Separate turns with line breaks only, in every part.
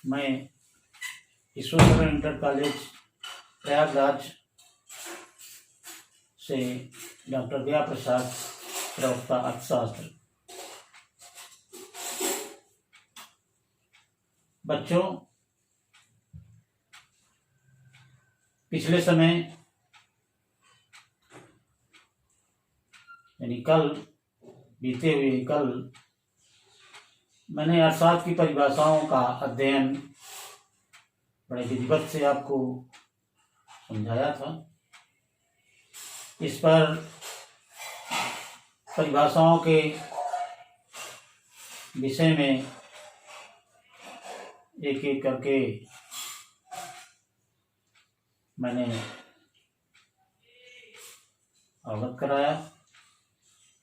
मैं Ishwarcharan inter college Prayagraj से doctor दया प्रसाद, प्रवक्ता अर्थशास्त्र। बच्चों, पिछले समय यानी कल, बीते हुए कल, मैंने अर्थशास्त्र की परिभाषाओं का अध्ययन बड़े विधिवत से आपको समझाया था। इस पर परिभाषाओं के विषय में एक एक करके मैंने अवगत कराया।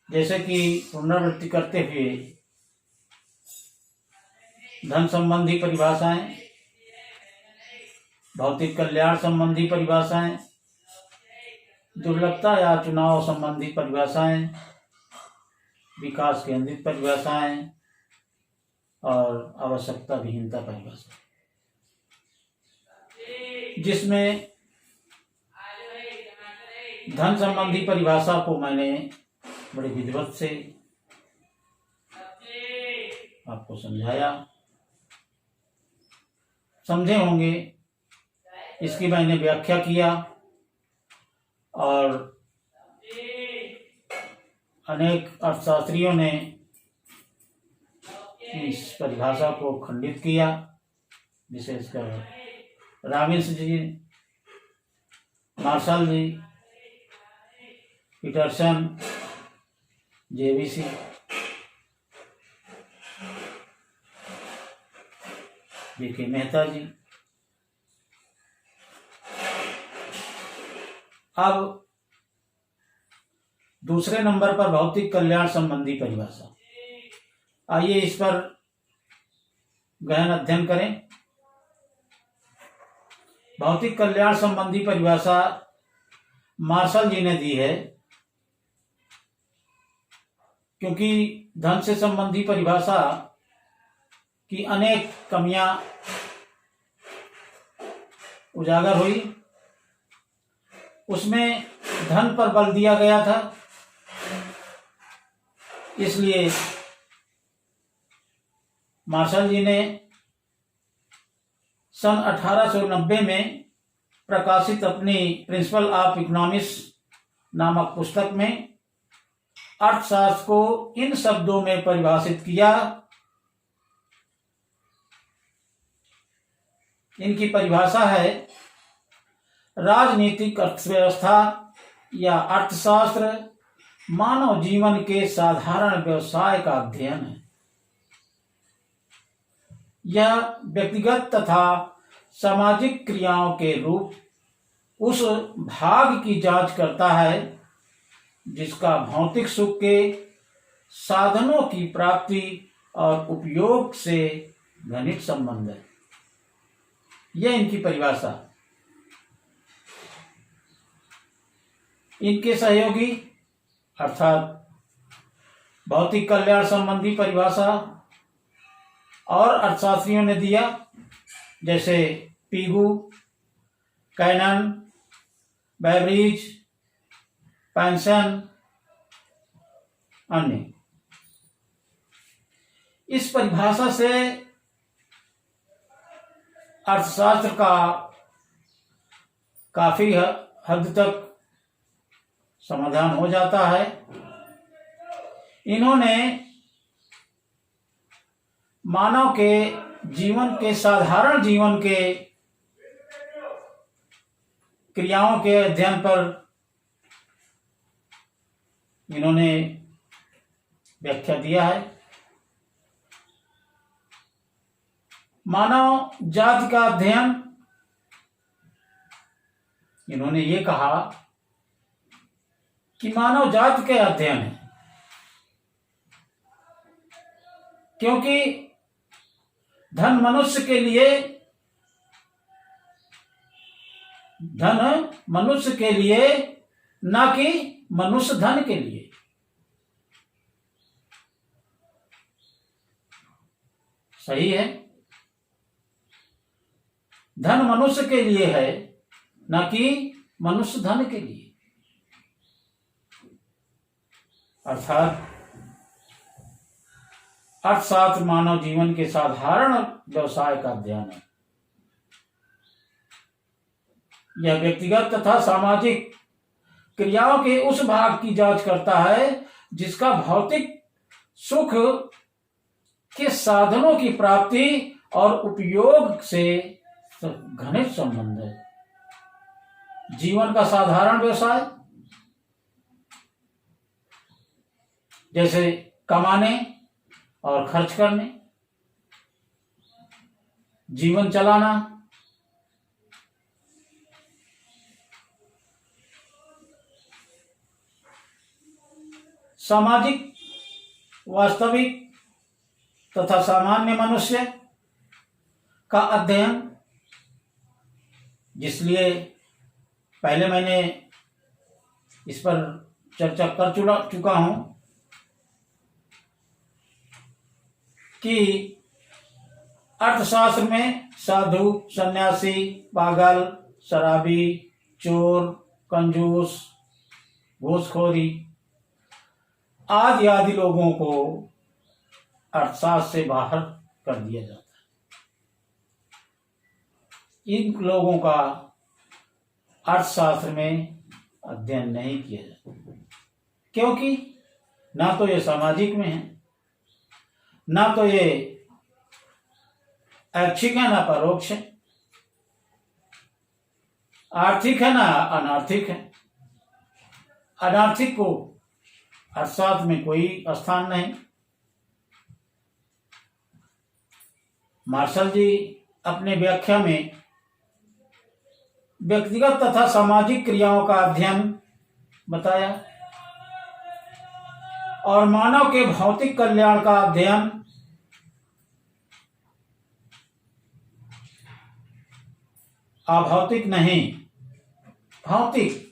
जैसे कि पुनरावृत्ति करते हुए धन संबंधी परिभाषाएं, भौतिक कल्याण संबंधी परिभाषाएं, दुर्लभता या चुनाव संबंधी परिभाषाएं, विकास केंद्रित परिभाषाएं और आवश्यकता विहीनता परिभाषा, जिसमें धन संबंधी परिभाषा को मैंने बड़े विधिवत से आपको समझाया। समझे होंगे, इसकी मैंने व्याख्या किया और अनेक अर्थशास्त्रियों ने इस परिभाषा को खंडित किया, विशेषकर रॉबिन्स जी, मार्शल जी, पीटरसन, जेवीसी। बीके मेहता जी। अब दूसरे नंबर पर भौतिक कल्याण संबंधी परिभाषा। आइए इस पर गहन अध्ययन करें। भौतिक कल्याण संबंधी परिभाषा मार्शल जी ने दी है, क्योंकि धन से संबंधी परिभाषा की अनेक कमियां उजागर हुई। उसमें धन पर बल दिया गया था, इसलिए मार्शल जी ने सन 1890 में प्रकाशित अपनी प्रिंसिपल ऑफ इकोनॉमिक्स नामक पुस्तक में अर्थशास्त्र को इन शब्दों में परिभाषित किया। इनकी परिभाषा है: राजनीतिक अर्थव्यवस्था या अर्थशास्त्र मानव जीवन के साधारण व्यवसाय का अध्ययन है। यह व्यक्तिगत तथा सामाजिक क्रियाओं के रूप उस भाग की जांच करता है जिसका भौतिक सुख के साधनों की प्राप्ति और उपयोग से घनिष्ठ संबंध है। यह इनकी परिभाषा। इनके सहयोगी अर्थात भौतिक कल्याण संबंधी परिभाषा और अर्थशास्त्रियों ने दिया, जैसे पीगू, कैनन, बैब्रिज, पेंसन, अन्य। इस परिभाषा से अर्थशास्त्र का काफी हद तक समाधान हो जाता है। इन्होंने मानव के जीवन के साधारण जीवन के क्रियाओं के अध्ययन पर इन्होंने व्याख्या दिया है। मानव जाति का अध्ययन, इन्होंने ये कहा कि मानव जाति के अध्ययन है, क्योंकि धन मनुष्य के लिए न कि मनुष्य धन के लिए। सही है। धन मनुष्य के लिए है, न कि मनुष्य धन के लिए। अर्थात अर्थशास्त्र मानव जीवन के साधारण व्यवसाय का अध्ययन है। यह व्यक्तिगत तथा सामाजिक क्रियाओं के उस भाग की जांच करता है जिसका भौतिक सुख के साधनों की प्राप्ति और उपयोग से घनिष्ठ संबंध है। जीवन का साधारण व्यवसाय जैसे कमाने और खर्च करने, जीवन चलाना, सामाजिक वास्तविक तथा सामान्य मनुष्य का अध्ययन, जिसलिए पहले मैंने इस पर चर्चा कर चुका हूं कि अर्थशास्त्र में साधु, सन्यासी, पागल, शराबी, चोर, कंजूस, घूसखोरी आदि लोगों को अर्थशास्त्र से बाहर कर दिया जाता है। इन लोगों का अर्थशास्त्र में अध्ययन नहीं किया जाता, क्योंकि ना तो ये सामाजिक में है, ना तो ये ऐच्छिक है, ना परोक्ष है, आर्थिक है ना अनार्थिक है। अनार्थिक को अर्थशास्त्र में कोई स्थान नहीं। मार्शल जी अपने व्याख्या में व्यक्तिगत तथा सामाजिक क्रियाओं का अध्ययन बताया और मानव के भौतिक कल्याण का अध्ययन अभौतिक नहीं, भौतिक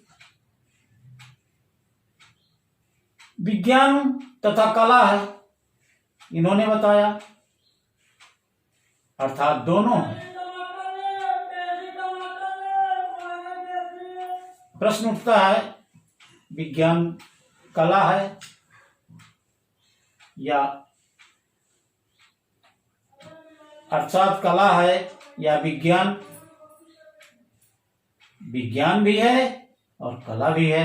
विज्ञान तथा कला है, इन्होंने बताया। अर्थात दोनों है। प्रश्न उठता है, विज्ञान कला है या अर्थात कला है या विज्ञान? विज्ञान भी है और कला भी है।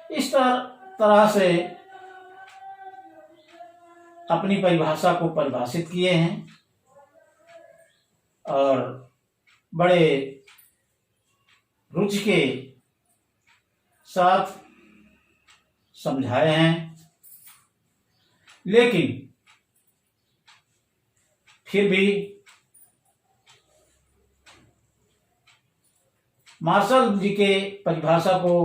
इस तरह से अपनी परिभाषा को परिभाषित किए हैं और बड़े रुचि के साथ समझाए हैं। लेकिन फिर भी मार्शल जी के परिभाषा को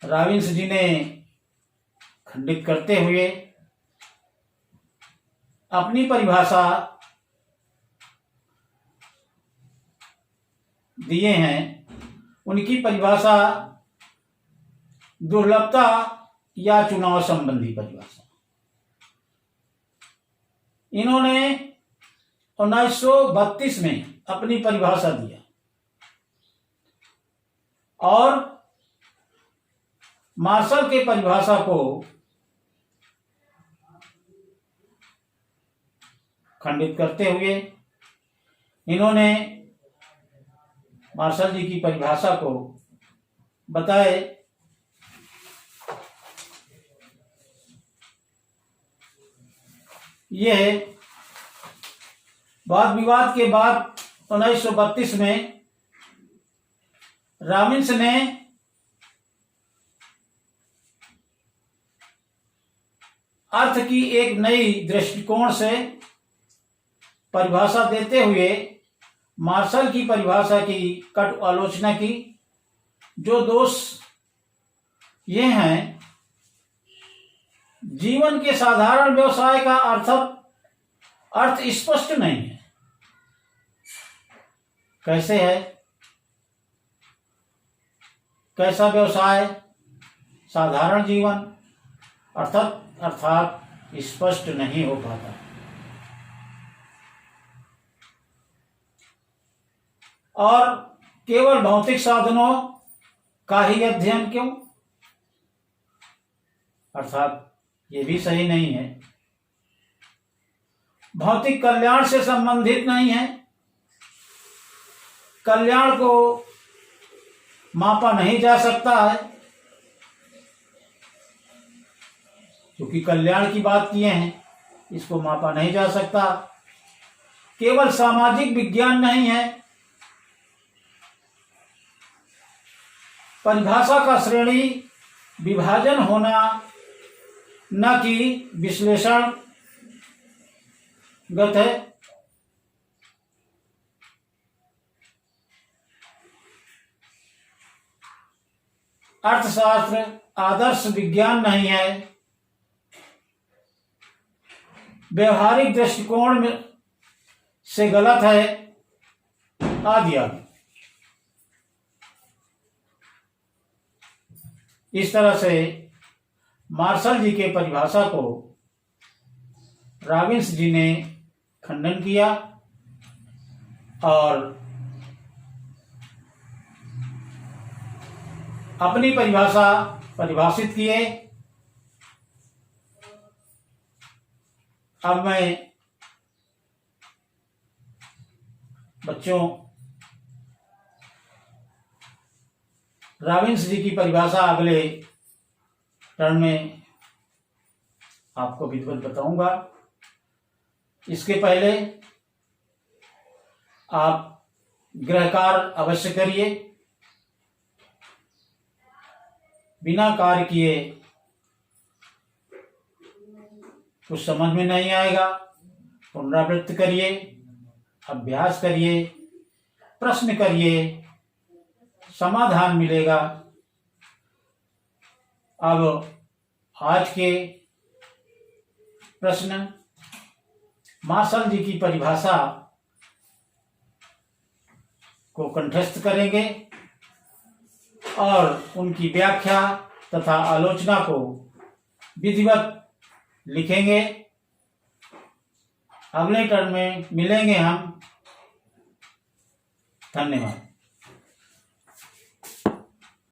रॉबिन्स जी ने खंडित करते हुए अपनी परिभाषा दिए हैं। उनकी परिभाषा दुर्लभता या चुनाव संबंधी परिभाषा। इन्होंने 1932 में अपनी परिभाषा दिया और मार्शल के परिभाषा को खंडित करते हुए इन्होंने मार्शल जी की परिभाषा को बताए यह वाद विवाद के बाद 1932 में रॉबिन्स ने अर्थ की एक नई दृष्टिकोण से परिभाषा देते हुए मार्शल की परिभाषा की कट आलोचना की। जो दोष ये हैं, जीवन के साधारण व्यवसाय का अर्थ स्पष्ट नहीं है। कैसे है? कैसा व्यवसाय? साधारण जीवन अर्थात स्पष्ट नहीं हो पाता। और केवल भौतिक साधनों का ही अध्ययन क्यों? अर्थात ये भी सही नहीं है। भौतिक कल्याण से संबंधित नहीं है। कल्याण को मापा नहीं जा सकता है, क्योंकि कल्याण की बात किए हैं, इसको मापा नहीं जा सकता। केवल सामाजिक विज्ञान नहीं है। परिभाषा का श्रेणी विभाजन होना, न कि विश्लेषणगत है। अर्थशास्त्र आदर्श विज्ञान नहीं है। व्यवहारिक दृष्टिकोण में से गलत है, आदि आदि। इस तरह से मार्शल जी के परिभाषा को रॉबिन्स जी ने खंडन किया और अपनी परिभाषा परिभाषित किए। अब मैं बच्चों रॉबिन्स जी की परिभाषा अगले टर्म में आपको विधिवत बताऊंगा। इसके पहले आप गृहकार्य अवश्य करिए। बिना कार्य किए कुछ समझ में नहीं आएगा। पुनरावृत्ति करिए, अभ्यास करिए, प्रश्न करिए, समाधान मिलेगा। अब आज के प्रश्न मार्शल जी की परिभाषा को कंठस्थ करेंगे और उनकी व्याख्या तथा आलोचना को विधिवत लिखेंगे। अगले टर्म में मिलेंगे हम। धन्यवाद।